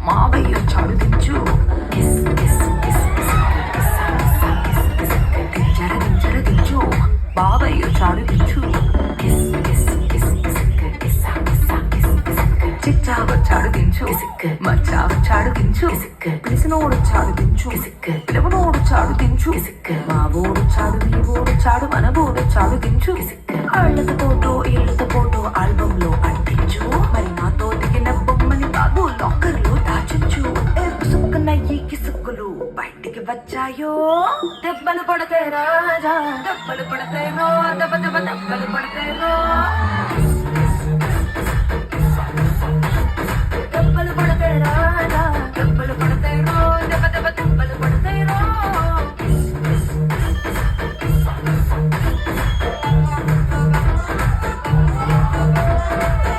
మావయ్య వచ్చాడు దించు. Kiss kiss kiss kiss kiss kiss దించర దించర దించు. బావయ్య వచ్చాడు దించు. Kiss kiss kiss kiss kiss kiss చిచ్చా వచ్చాడు దించు. మచ్చా వచ్చాడు దించు. పిలిసినోడు వచ్చాడు దించు. పిలవనోడు వచ్చాడు దించు. మావోడు వచ్చాడు నీవోడు వచ్చాడు మనవోడు వచ్చాడు దించు. అళ్ళతో ఫోటో ఇళ్ళతో ఫోటో ఆల్బమ్ లో అంటించు. మరి నాతో దిగిన బొమ్మని బాబు లాకర్ లో దాచించు. సుక్కున ఈ కిసుక్కులు బయటికి వచ్చాయో. దెబ్బలు పడతాయి రాజా దెబ్బలు పడతాయి రో. దెబ్బలు పడతాయి రో.